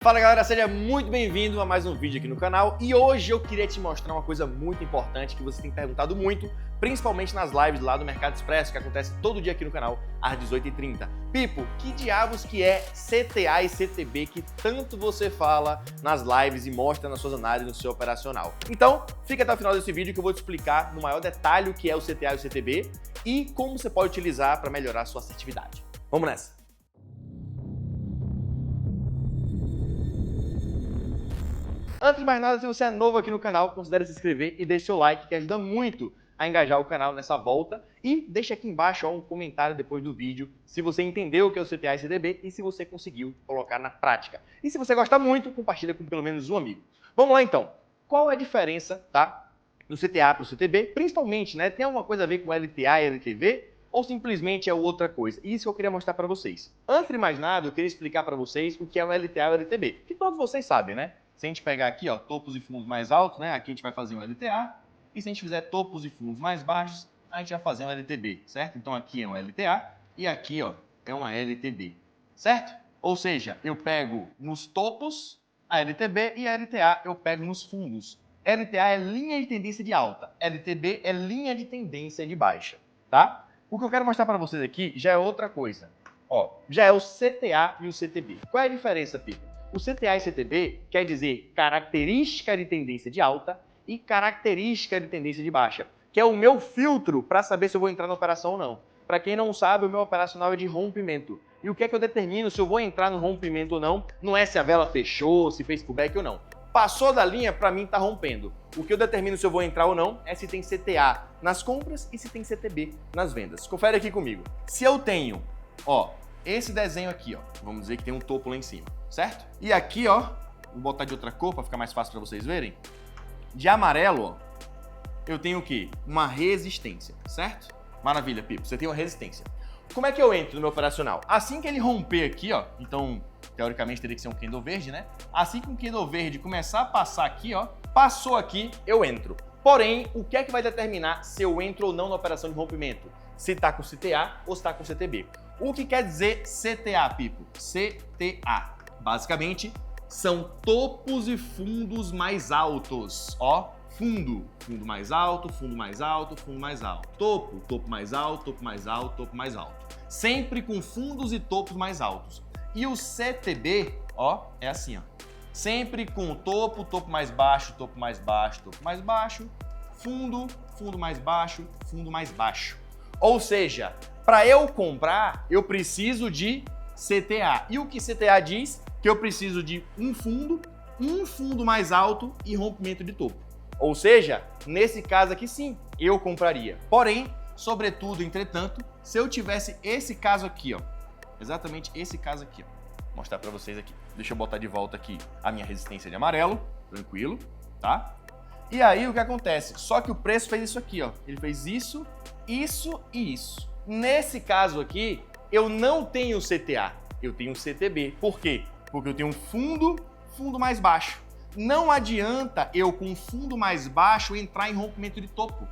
Fala galera, seja muito bem-vindo a mais um vídeo aqui no canal e hoje eu queria te mostrar uma coisa muito importante que você tem perguntado muito, principalmente nas lives lá do Mercado Expresso, que acontece todo dia aqui no canal às 18h30. Pipo, que diabos que é CTA e CTB que tanto você fala nas lives e mostra nas suas análises no seu operacional? Então, fica até o final desse vídeo que eu vou te explicar no maior detalhe o que é o CTA e o CTB e como você pode utilizar para melhorar a sua assertividade. Vamos nessa! Antes de mais nada, se você é novo aqui no canal, considere se inscrever e deixe seu like, que ajuda muito a engajar o canal nessa volta. E deixa aqui embaixo um comentário depois do vídeo, se você entendeu o que é o CTA e CTB e se você conseguiu colocar na prática. E se você gostar muito, compartilha com pelo menos um amigo. Vamos lá então. Qual é a diferença, tá, do CTA para o CTB? Principalmente, né, tem alguma coisa a ver com LTA e LTV? Ou simplesmente é outra coisa? Isso que eu queria mostrar para vocês. Antes de mais nada, eu queria explicar para vocês o que é o LTA e o LTB, que todos vocês sabem, né? Se a gente pegar aqui, ó, topos e fundos mais altos, né? Aqui a gente vai fazer um LTA. E se a gente fizer topos e fundos mais baixos, a gente vai fazer um LTB, certo? Então aqui é um LTA e aqui, ó, é uma LTB, certo? Ou seja, eu pego nos topos a LTB e a LTA eu pego nos fundos. LTA é linha de tendência de alta, LTB é linha de tendência de baixa, tá? O que eu quero mostrar para vocês aqui já é outra coisa. Ó, já é o CTA e o CTB. Qual é a diferença, Pipo? O CTA e CTB quer dizer característica de tendência de alta e característica de tendência de baixa, que é o meu filtro para saber se eu vou entrar na operação ou não. Para quem não sabe, o meu operacional é de rompimento. E o que é que eu determino se eu vou entrar no rompimento ou não? Não é se a vela fechou, se fez pullback ou não. Passou da linha, para mim está rompendo. O que eu determino se eu vou entrar ou não é se tem CTA nas compras e se tem CTB nas vendas. Confere aqui comigo. Se eu tenho, ó, esse desenho aqui, ó, vamos dizer que tem um topo lá em cima, certo? E aqui, ó, vou botar de outra cor para ficar mais fácil para vocês verem. De amarelo, ó, eu tenho o quê? Uma resistência, certo? Maravilha, Pipo, você tem uma resistência. Como é que eu entro no meu operacional? Assim que ele romper aqui, ó, então, teoricamente teria que ser um candle verde, né? Assim que um candle verde começar a passar aqui, ó, passou aqui, eu entro. Porém, o que é que vai determinar se eu entro ou não na operação de rompimento? Se tá com CTA ou se tá com CTB. O que quer dizer CTA, Pipo? CTA. Basicamente, são topos e fundos mais altos. Ó, fundo mais alto, fundo mais alto, fundo mais alto. Topo mais alto, topo mais alto, topo mais alto. Sempre com fundos e topos mais altos. E o CTB, ó, é assim, ó. Sempre com topo mais baixo, topo mais baixo, topo mais baixo, fundo mais baixo, fundo mais baixo. Ou seja, para eu comprar, eu preciso de CTA. E o que CTA diz? Que eu preciso de um fundo mais alto e rompimento de topo. Ou seja, nesse caso aqui sim, eu compraria. Porém, sobretudo, entretanto, se eu tivesse esse caso aqui, ó, exatamente esse caso aqui, ó, vou mostrar para vocês aqui. Deixa eu botar de volta aqui a minha resistência de amarelo, tranquilo, tá? E aí o que acontece? Só que o preço fez isso aqui, ó. Ele fez isso, isso e isso. Nesse caso aqui, eu não tenho CTA, eu tenho CTB. Por quê? Porque eu tenho um fundo mais baixo. Não adianta eu, com um fundo mais baixo, entrar em rompimento de topo,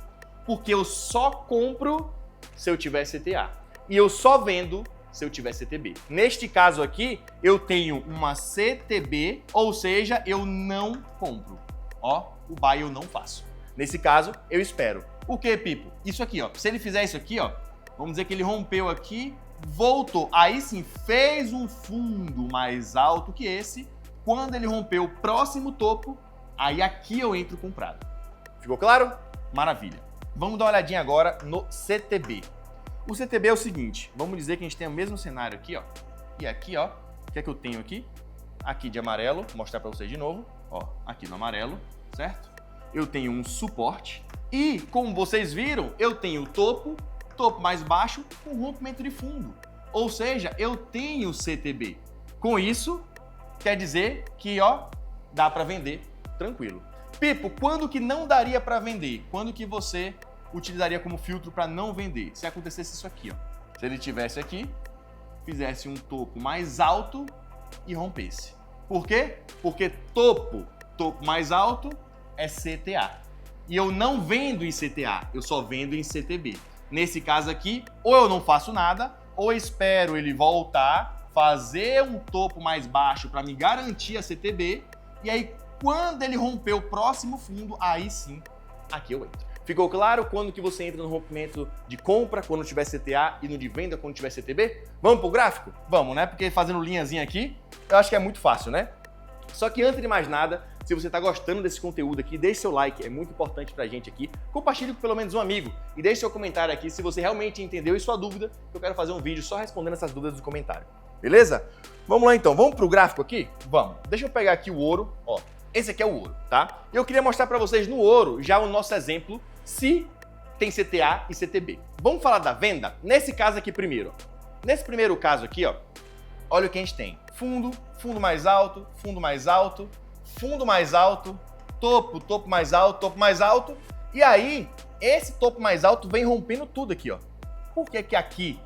porque eu só compro se eu tiver CTA e eu só vendo se eu tiver CTB. Neste caso aqui, eu tenho uma CTB, ou seja, eu não compro. Ó, o buy eu não faço. Nesse caso, eu espero. O que, Pipo? Isso aqui, ó. Se ele fizer isso aqui, ó, vamos dizer que ele rompeu aqui, voltou, aí sim fez um fundo mais alto que esse. Quando ele rompeu o próximo topo, aí aqui eu entro comprado. Ficou claro? Maravilha. Vamos dar uma olhadinha agora no CTB. O CTB é o seguinte, vamos dizer que a gente tem o mesmo cenário aqui, ó. E aqui, ó, o que é que eu tenho aqui? Aqui de amarelo, vou mostrar para vocês de novo. Ó, aqui no amarelo, certo? Eu tenho um suporte e, como vocês viram, eu tenho topo mais baixo com rompimento de fundo. Ou seja, eu tenho CTB. Com isso, quer dizer que, ó, dá para vender tranquilo. Pipo, quando que não daria para vender? Quando que você utilizaria como filtro para não vender? Se acontecesse isso aqui, ó. Se ele tivesse aqui, fizesse um topo mais alto e rompesse. Por quê? Porque topo mais alto é CTA. E eu não vendo em CTA, eu só vendo em CTB. Nesse caso aqui, ou eu não faço nada, ou eu espero ele voltar, fazer um topo mais baixo para me garantir a CTB, e aí quando ele romper o próximo fundo, aí sim, aqui eu entro. Ficou claro quando que você entra no rompimento de compra, quando tiver CTA, e no de venda, quando tiver CTB? Vamos pro gráfico? Vamos, né? Porque fazendo linhazinha aqui, eu acho que é muito fácil, né? Só que antes de mais nada, se você está gostando desse conteúdo aqui, deixe seu like, é muito importante pra gente aqui. Compartilhe com pelo menos um amigo e deixe seu comentário aqui se você realmente entendeu e sua dúvida, que eu quero fazer um vídeo só respondendo essas dúvidas do comentário. Beleza? Vamos lá então, vamos pro gráfico aqui? Vamos. Deixa eu pegar aqui o ouro, ó. Esse aqui é o ouro, tá? Eu queria mostrar pra vocês no ouro já o nosso exemplo se tem CTA e CTB. Vamos falar da venda? Nesse caso aqui primeiro. Nesse primeiro caso aqui, ó, olha o que a gente tem. Fundo, fundo mais alto, fundo mais alto, fundo mais alto, topo, topo mais alto, topo mais alto. E aí, esse topo mais alto vem rompendo tudo aqui, ó. Por que que aqui,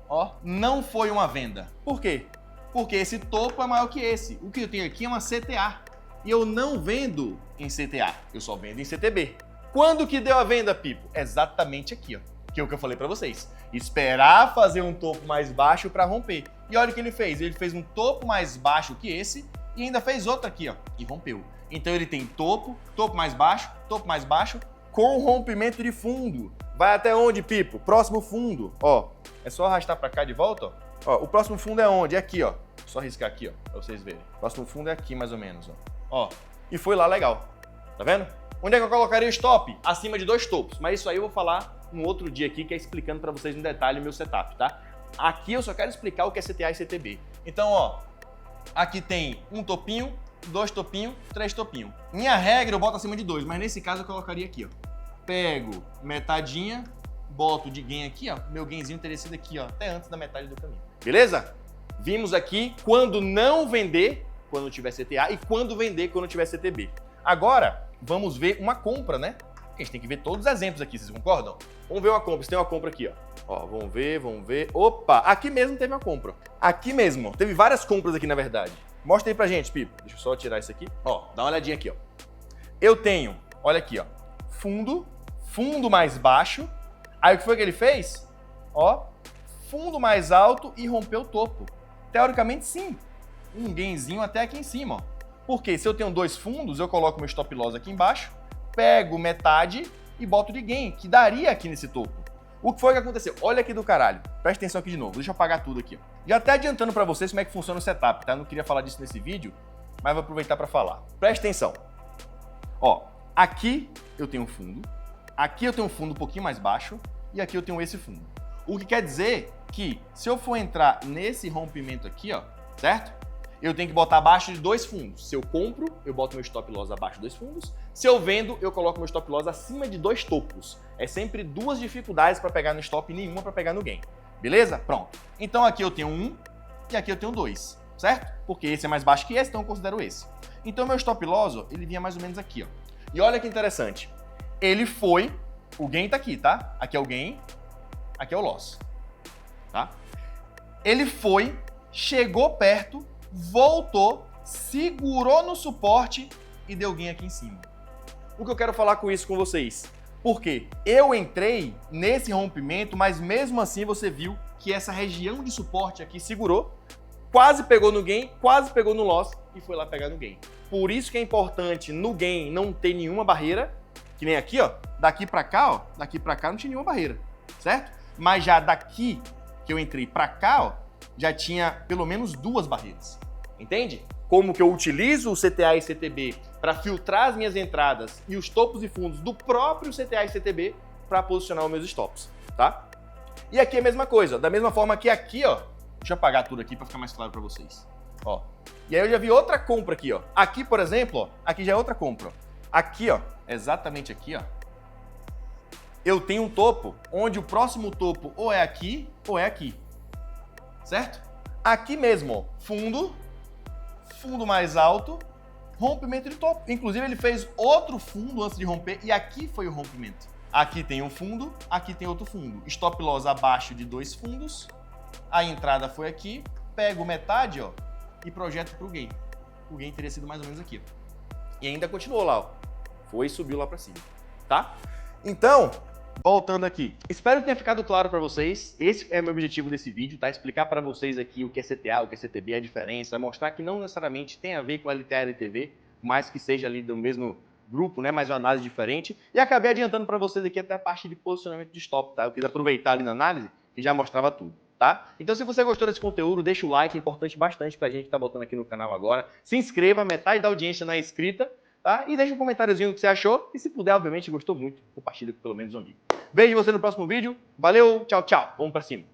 ó, não foi uma venda? Por quê? Porque esse topo é maior que esse. O que eu tenho aqui é uma CTA. E eu não vendo em CTA, eu só vendo em CTB. Quando que deu a venda, Pipo? Exatamente aqui, ó. Que é o que eu falei pra vocês. Esperar fazer um topo mais baixo para romper. E olha o que ele fez. Ele fez um topo mais baixo que esse e ainda fez outro aqui, ó. E rompeu. Então ele tem topo, topo mais baixo, com rompimento de fundo. Vai até onde, Pipo? Próximo fundo. Ó, é só arrastar para cá de volta, ó. Ó, o próximo fundo é onde? É aqui, ó. Só riscar aqui, ó, pra vocês verem. O próximo fundo é aqui, mais ou menos, ó. Ó, e foi lá legal. Tá vendo? Onde é que eu colocaria o stop? Acima de 2 topos. Mas isso aí eu vou falar um outro dia aqui, que é explicando para vocês no detalhe o meu setup, tá? Aqui eu só quero explicar o que é CTA e CTB. Então, ó, aqui tem um topinho, 2 topinhos, 3 topinhos. Minha regra eu boto acima de 2, mas nesse caso eu colocaria aqui, ó. Pego metadinha, boto de gain aqui, ó. Meu gainzinho teria sido aqui, ó, até antes da metade do caminho. Beleza? Vimos aqui quando não vender, quando tiver CTA, e quando vender, quando tiver CTB. Agora, vamos ver uma compra, né? A gente tem que ver todos os exemplos aqui, vocês concordam? Vamos ver uma compra, se tem uma compra aqui, ó. Ó, vamos ver. Opa, aqui mesmo teve uma compra. Aqui mesmo, teve várias compras aqui, na verdade. Mostra aí pra gente, Pipo. Deixa eu só tirar isso aqui. Ó, dá uma olhadinha aqui, ó. Eu tenho, olha aqui, ó, fundo mais baixo. Aí o que foi que ele fez? Ó, fundo mais alto e rompeu o topo. Teoricamente, sim. Um gainzinho até aqui em cima, ó. Porque se eu tenho 2 fundos, eu coloco meu stop loss aqui embaixo, pego metade e boto de gain, que daria aqui nesse topo. O que foi que aconteceu? Olha aqui do caralho. Presta atenção aqui de novo. Deixa eu apagar tudo aqui, ó. Já até adiantando para vocês como é que funciona o setup, tá? Não queria falar disso nesse vídeo, mas vou aproveitar para falar. Presta atenção. Ó, aqui eu tenho um fundo, aqui eu tenho um fundo um pouquinho mais baixo e aqui eu tenho esse fundo. O que quer dizer que se eu for entrar nesse rompimento aqui, ó, certo? Eu tenho que botar abaixo de 2 fundos. Se eu compro, eu boto meu stop loss abaixo de 2 fundos. Se eu vendo, eu coloco meu stop loss acima de 2 topos. É sempre 2 dificuldades para pegar no stop e nenhuma para pegar no gain. Beleza? Pronto. Então aqui eu tenho 1 e aqui eu tenho 2, certo? Porque esse é mais baixo que esse, então eu considero esse. Então meu stop loss, ó, ele vinha mais ou menos aqui, ó. E olha que interessante. Ele foi, o gain tá aqui, tá? Aqui é o gain, aqui é o loss, tá? Ele foi, chegou perto, voltou, segurou no suporte e deu gain aqui em cima. O que eu quero falar com isso com vocês? Porque eu entrei nesse rompimento, mas mesmo assim você viu que essa região de suporte aqui segurou, quase pegou no gain, quase pegou no loss e foi lá pegar no gain. Por isso que é importante no gain não ter nenhuma barreira, que nem aqui, ó, daqui pra cá, ó, daqui pra cá não tinha nenhuma barreira, certo? Mas já daqui que eu entrei pra cá, ó, já tinha pelo menos 2 barreiras. Entende? Como que eu utilizo o CTA e CTB para filtrar as minhas entradas e os topos e fundos do próprio CTA e CTB para posicionar os meus stops, tá? E aqui é a mesma coisa, da mesma forma que aqui, ó, deixa eu apagar tudo aqui para ficar mais claro para vocês, ó. E aí eu já vi outra compra aqui, ó. Aqui, por exemplo, ó, aqui já é outra compra, ó. Aqui, ó, exatamente aqui, ó, eu tenho um topo onde o próximo topo ou é aqui ou é aqui, certo? Aqui mesmo, ó, fundo mais alto, rompimento de topo. Inclusive ele fez outro fundo antes de romper e aqui foi o rompimento. Aqui tem um fundo, aqui tem outro fundo. Stop loss abaixo de 2 fundos, a entrada foi aqui, pego metade, ó, e projeto pro gain. O gain teria sido mais ou menos aqui, ó. E ainda continuou lá, ó. Foi e subiu lá para cima, tá? Então, Voltando aqui. Espero que tenha ficado claro para vocês. Esse é o meu objetivo desse vídeo, tá? Explicar para vocês aqui o que é CTA, o que é CTB, a diferença, mostrar que não necessariamente tem a ver com LTA e LTV, mas que seja ali do mesmo grupo, né? Mas uma análise diferente. E acabei adiantando para vocês aqui até a parte de posicionamento de stop, tá? Eu quis aproveitar ali na análise e já mostrava tudo, tá? Então, se você gostou desse conteúdo, deixa o like, é importante bastante pra gente que tá botando aqui no canal agora. Se inscreva, metade da audiência não é inscrita, tá? E deixa um comentáriozinho do que você achou. E se puder, obviamente, gostou muito, compartilha com pelo menos um amigo. Vejo você no próximo vídeo. Valeu, tchau, tchau. Vamos pra cima.